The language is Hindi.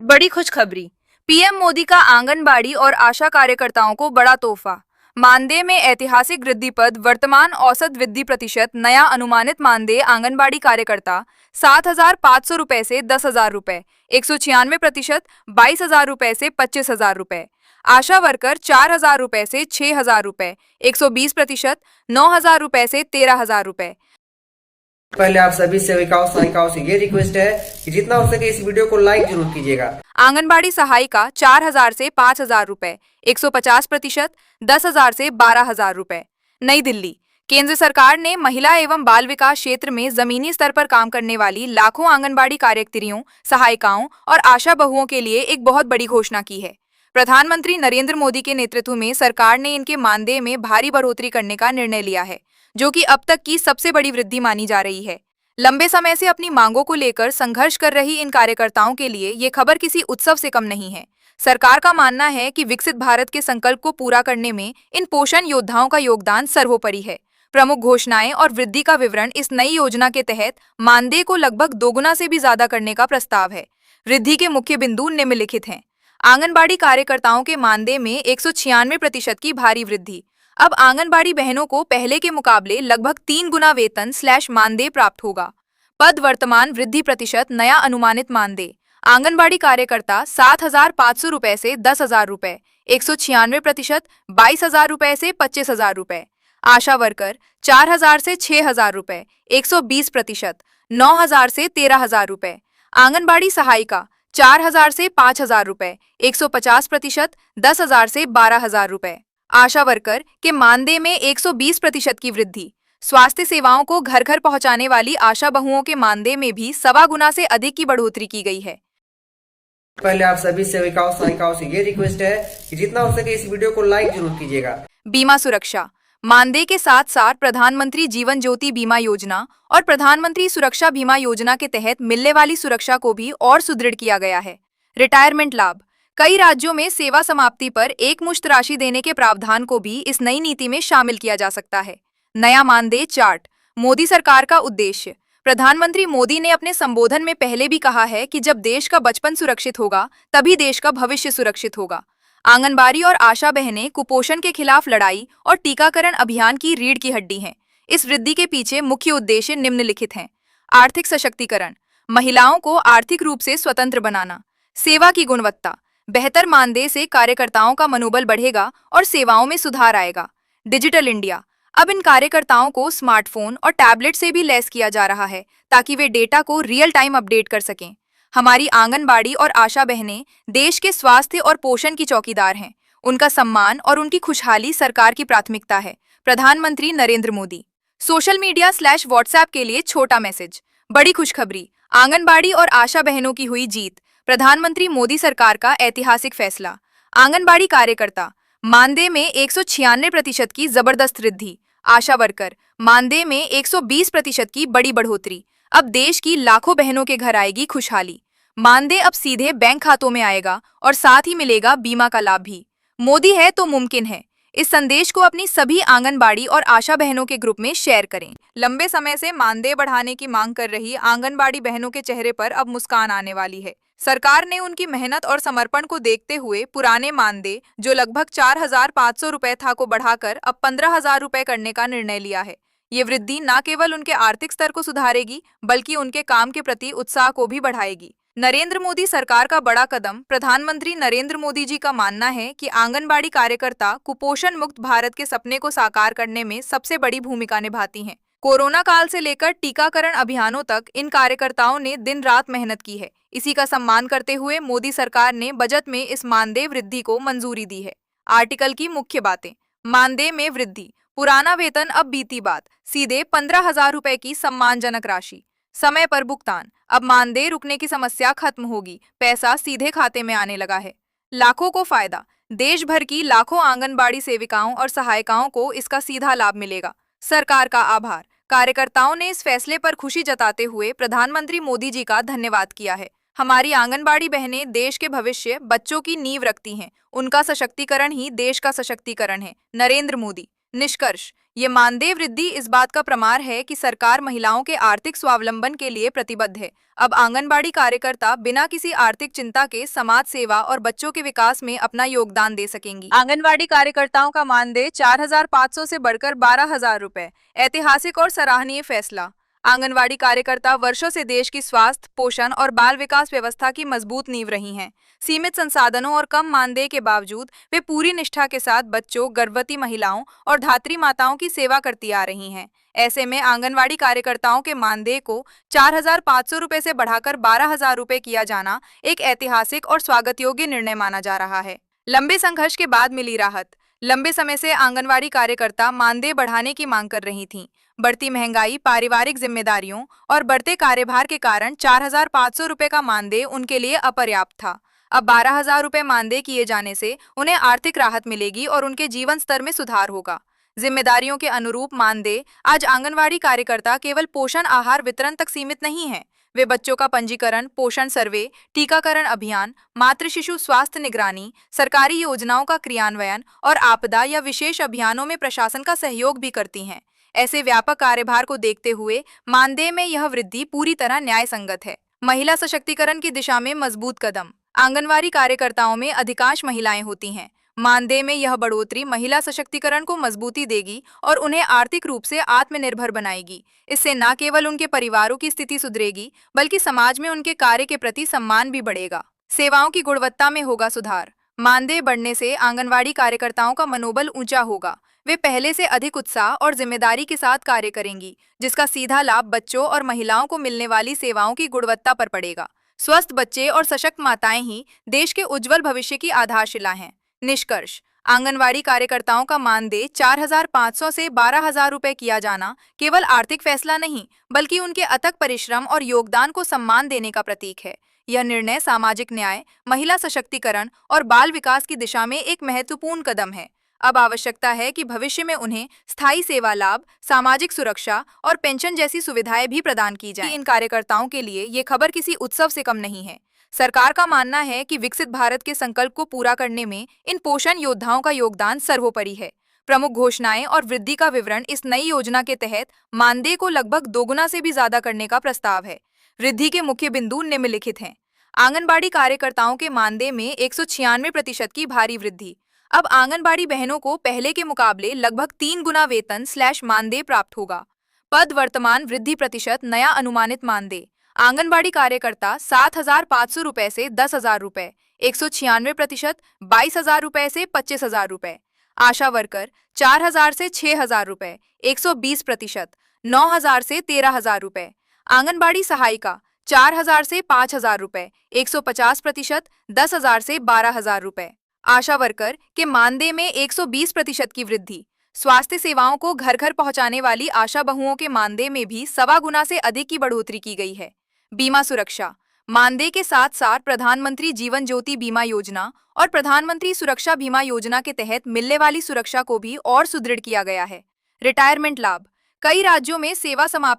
बड़ी खुशखबरी। पीएम मोदी का आंगनबाड़ी और आशा कार्यकर्ताओं को बड़ा तोहफा। मानदेय में ऐतिहासिक वृद्धि पद वर्तमान औसत वृद्धि प्रतिशत नया अनुमानित मानदेय आंगनबाड़ी कार्यकर्ता 7,500 रुपए से 10,000 रुपए, 196% 22,000 रुपए से 25,000 रुपए। आशा वर्कर 4,000 रुपए से 6,000 रुपए, 120% 9,000 रुपए से 13,000 रुपए। पहले आप सभी सेविकाओं सहायिकाओं से ये रिक्वेस्ट है कि जितना हो सके इस वीडियो को लाइक जरूर कीजिएगा। आंगनबाड़ी सहायिका 4,000 से 5,000 रुपए, 150% 10,000 से 12,000 रुपए। नई दिल्ली। केंद्र सरकार ने महिला एवं बाल विकास क्षेत्र में जमीनी स्तर पर काम करने वाली लाखों आंगनबाड़ी कार्यकर्तियों, सहायिकाओं और आशा बहुओं के लिए एक बहुत बड़ी घोषणा की है। प्रधानमंत्री नरेंद्र मोदी के नेतृत्व में सरकार ने इनके मानदेय में भारी बढ़ोतरी करने का निर्णय लिया है, जो कि अब तक की सबसे बड़ी वृद्धि मानी जा रही है। लंबे समय से अपनी मांगों को लेकर संघर्ष कर रही इन कार्यकर्ताओं के लिए ये खबर किसी उत्सव से कम नहीं है। सरकार का मानना है कि विकसित भारत के संकल्प को पूरा करने में इन पोषण योद्धाओं का योगदान सर्वोपरि है। प्रमुख घोषणाएं और वृद्धि का विवरण। इस नई योजना के तहत मानदेय को लगभग दोगुना से भी ज्यादा करने का प्रस्ताव है। वृद्धि के मुख्य बिंदु निम्नलिखित हैं। आंगनबाड़ी कार्यकर्ताओं के मानदेय में 196% की भारी वृद्धि। अब आंगनबाड़ी बहनों को पहले के मुकाबले लगभग 3 गुना वेतन / मानदेय प्राप्त होगा। पद वर्तमान वृद्धि प्रतिशत नया अनुमानित मानदेय। आंगनबाड़ी कार्यकर्ता 7,500 रुपए से 10,000 रुपए, 196% 22,000 रुपए से 25,000 रुपए। आशा वर्कर 4,000 से 6,000 रुपए, 120% 9,000 से 13,000 रुपए। आंगनबाड़ी सहायिका 4,000 से 5,000 रुपए, 150% 10,000 से 12,000 रुपए। आशा वर्कर के मानदेय में 120% की वृद्धि। स्वास्थ्य सेवाओं को घर घर पहुंचाने वाली आशा बहुओं के मानदेय में भी 1.25 गुना से अधिक की बढ़ोतरी की गई है। पहले आप सभी सेविकाओं सहायिकाओं से ये रिक्वेस्ट है कि जितना हो सके इस वीडियो को लाइक जरूर कीजिएगा। बीमा सुरक्षा। मानदेय के साथ साथ प्रधानमंत्री जीवन ज्योति बीमा योजना और प्रधानमंत्री सुरक्षा बीमा योजना के तहत मिलने वाली सुरक्षा को भी और सुदृढ़ किया गया है। रिटायरमेंट लाभ। कई राज्यों में सेवा समाप्ति पर एकमुश्त राशि देने के प्रावधान को भी इस नई नीति में शामिल किया जा सकता है। नया मानदेय चार्ट। मोदी सरकार का उद्देश्य। प्रधानमंत्री मोदी ने अपने संबोधन में पहले भी कहा है कि जब देश का बचपन सुरक्षित होगा तभी देश का भविष्य सुरक्षित होगा। आंगनबाड़ी और आशा बहनें कुपोषण के खिलाफ लड़ाई और टीकाकरण अभियान की रीढ़ की हड्डी हैं। इस वृद्धि के पीछे मुख्य उद्देश्य निम्नलिखित हैं। आर्थिक सशक्तिकरण। महिलाओं को आर्थिक रूप से स्वतंत्र बनाना। सेवा की गुणवत्ता। बेहतर मानदेय से कार्यकर्ताओं का मनोबल बढ़ेगा और सेवाओं में सुधार आएगा। Digital India. अब इन कार्यकर्ताओं को स्मार्टफोन और टैबलेट से भी लैस किया जा रहा है ताकि वे डेटा को रियल टाइम अपडेट कर सकें। हमारी आंगनबाड़ी और आशा बहनें देश के स्वास्थ्य और पोषण की चौकीदार हैं। उनका सम्मान और उनकी खुशहाली सरकार की प्राथमिकता है। प्रधानमंत्री Narendra Modi. Social media / WhatsApp के लिए छोटा मैसेज। बड़ी खुशखबरी। आंगनबाड़ी और आशा बहनों की हुई जीत। प्रधानमंत्री मोदी सरकार का ऐतिहासिक फैसला। आंगनबाड़ी कार्यकर्ता मानदेय में 196% की जबरदस्त वृद्धि। आशा वर्कर मानदेय में 120% की बड़ी बढ़ोतरी। अब देश की लाखों बहनों के घर आएगी खुशहाली। मानदेय अब सीधे बैंक खातों में आएगा और साथ ही मिलेगा बीमा का लाभ भी। मोदी है तो मुमकिन है। इस संदेश को अपनी सभी आंगनबाड़ी और आशा बहनों के ग्रुप में शेयर करें। लंबे समय से मानदेय बढ़ाने की मांग कर रही आंगनबाड़ी बहनों के चेहरे पर अब मुस्कान आने वाली है। सरकार ने उनकी मेहनत और समर्पण को देखते हुए पुराने मानदेय, जो लगभग 4,500 रुपए था, को बढ़ाकर अब 15,000 रुपए करने का निर्णय लिया है। ये वृद्धि न केवल उनके आर्थिक स्तर को सुधारेगी बल्कि उनके काम के प्रति उत्साह को भी बढ़ाएगी। नरेंद्र मोदी सरकार का बड़ा कदम। प्रधानमंत्री नरेंद्र मोदी जी का मानना है कि आंगनबाड़ी कार्यकर्ता कुपोषण मुक्त भारत के सपने को साकार करने में सबसे बड़ी भूमिका निभाती हैं। कोरोना काल से लेकर टीकाकरण अभियानों तक इन कार्यकर्ताओं ने दिन रात मेहनत की है। इसी का सम्मान करते हुए मोदी सरकार ने बजट में इस मानदेय वृद्धि को मंजूरी दी है। आर्टिकल की मुख्य बातें। मानदेय में वृद्धि। पुराना वेतन अब बीती बात। सीधे 15,000 रुपए की सम्मानजनक राशि। समय पर भुगतान। अब मानदेय रुकने की समस्या खत्म होगी। पैसा सीधे खाते में आने लगा है। लाखों को फायदा। देश भर की लाखों आंगनबाड़ी सेविकाओं और सहायिकाओं को इसका सीधा लाभ मिलेगा। सरकार का आभार। कार्यकर्ताओं ने इस फैसले पर खुशी जताते हुए प्रधानमंत्री मोदी जी का धन्यवाद किया है। हमारी आंगनबाड़ी बहनें देश के भविष्य, बच्चों की नींव रखती हैं। उनका सशक्तिकरण ही देश का सशक्तिकरण है। नरेंद्र मोदी। निष्कर्ष। ये मानदेय वृद्धि इस बात का प्रमाण है कि सरकार महिलाओं के आर्थिक स्वावलंबन के लिए प्रतिबद्ध है। अब आंगनबाड़ी कार्यकर्ता बिना किसी आर्थिक चिंता के समाज सेवा और बच्चों के विकास में अपना योगदान दे सकेंगी। आंगनबाड़ी कार्यकर्ताओं का मानदेय 4,500 से बढ़कर 12,000 रुपए, ऐतिहासिक और सराहनीय फैसला। आंगनवाड़ी कार्यकर्ता वर्षों से देश की स्वास्थ्य, पोषण और बाल विकास व्यवस्था की मजबूत नींव रही हैं। सीमित संसाधनों और कम मानदेय के बावजूद वे पूरी निष्ठा के साथ बच्चों, गर्भवती महिलाओं और धात्री माताओं की सेवा करती आ रही हैं। ऐसे में आंगनवाड़ी कार्यकर्ताओं के मानदेय को 4,500 रुपए से बढ़ाकर 12,000 रुपए किया जाना एक ऐतिहासिक और स्वागत योग्य निर्णय माना जा रहा है। लंबे संघर्ष के बाद मिली राहत। लंबे समय से आंगनवाड़ी कार्यकर्ता मानदेय बढ़ाने की मांग कर रही थीं। बढ़ती महंगाई, पारिवारिक जिम्मेदारियों और बढ़ते कार्यभार के कारण 4,500 रुपए का मानदेय उनके लिए अपर्याप्त था। अब 12,000 रुपए मानदेय किए जाने से उन्हें आर्थिक राहत मिलेगी और उनके जीवन स्तर में सुधार होगा। जिम्मेदारियों के अनुरूप मानदेय आज आंगनवाड़ी कार्यकर्ता केवल पोषण आहार वितरण तक सीमित नहीं है। वे बच्चों का पंजीकरण, पोषण सर्वे, टीकाकरण अभियान, मातृ शिशु स्वास्थ्य निगरानी, सरकारी योजनाओं का क्रियान्वयन और आपदा या विशेष अभियानों में प्रशासन का सहयोग भी करती हैं। ऐसे व्यापक कार्यभार को देखते हुए मानदेय में यह वृद्धि पूरी तरह न्याय संगत है। महिला सशक्तिकरण की दिशा में मजबूत कदम। आंगनवाड़ी कार्यकर्ताओं में अधिकांश महिलाएं होती हैं। मानदेय में यह बढ़ोतरी महिला सशक्तिकरण को मजबूती देगी और उन्हें आर्थिक रूप से आत्मनिर्भर बनाएगी। इससे न केवल उनके परिवारों की स्थिति सुधरेगी, बल्कि समाज में उनके कार्य के प्रति सम्मान भी बढ़ेगा। सेवाओं की गुणवत्ता में होगा सुधार। मानदेय बढ़ने से आंगनवाड़ी कार्यकर्ताओं का मनोबल ऊंचा होगा। वे पहले से अधिक उत्साह और जिम्मेदारी के साथ कार्य करेंगी, जिसका सीधा लाभ बच्चों और महिलाओं को मिलने वाली सेवाओं की गुणवत्ता पर पड़ेगा। स्वस्थ बच्चे और सशक्त माताएं ही देश के उज्जवल भविष्य की आधारशिला हैं। निष्कर्ष, आंगनवाड़ी कार्यकर्ताओं का मानदेय 4,500 से 12,000 रुपए किया जाना केवल आर्थिक फैसला नहीं, बल्कि उनके अथक परिश्रम और योगदान को सम्मान देने का प्रतीक है। यह निर्णय सामाजिक न्याय, महिला सशक्तिकरण और बाल विकास की दिशा में एक महत्वपूर्ण कदम है। अब आवश्यकता है कि भविष्य में उन्हें स्थायी सेवा लाभ, सामाजिक सुरक्षा और पेंशन जैसी सुविधाएं भी प्रदान की जाएं। इन कार्यकर्ताओं के लिए ये खबर किसी उत्सव से कम नहीं है। सरकार का मानना है कि विकसित भारत के संकल्प को पूरा करने में इन पोषण योद्धाओं का योगदान सर्वोपरि है। प्रमुख घोषणाएं और वृद्धि का विवरण इस नई योजना के तहत मानदेय को लगभग दोगुना से भी ज्यादा करने का प्रस्ताव है। वृद्धि के मुख्य बिंदु निम्नलिखित हैं। आंगनबाड़ी कार्यकर्ताओं के मानदेय में 196% की भारी वृद्धि। अब आंगनबाड़ी बहनों को पहले के मुकाबले लगभग 3 गुना वेतन / मानदेय प्राप्त होगा। पद वर्तमान वृद्धि प्रतिशत नया अनुमानित मानदेय। आंगनबाड़ी कार्यकर्ता 7,500 रुपए से 10,000 रुपए, 196% 22,000 रुपए से 25,000 रुपए। आशा वर्कर 4,000 से 6,000 रुपए, 120%, 9,000 से 13,000 रुपए। आंगनबाड़ी सहायिका 4,000 से 5,000 रुपए, 150%, 10,000 से 12,000 रुपए। आशा वर्कर के मानदेय में 120% की वृद्धि। स्वास्थ्य सेवाओं को घर घर पहुंचाने वाली आशा बहुओं के मानदेय में भी 1.25 गुना से अधिक की बढ़ोतरी की गई है। बीमा सुरक्षा। मानदेय के साथ साथ प्रधानमंत्री जीवन ज्योति बीमा योजना और प्रधानमंत्री सुरक्षा बीमा योजना के तहत मिलने वाली सुरक्षा को भी और सुदृढ़ किया गया है। रिटायरमेंट लाभ। कई राज्यों में सेवा समाप्ति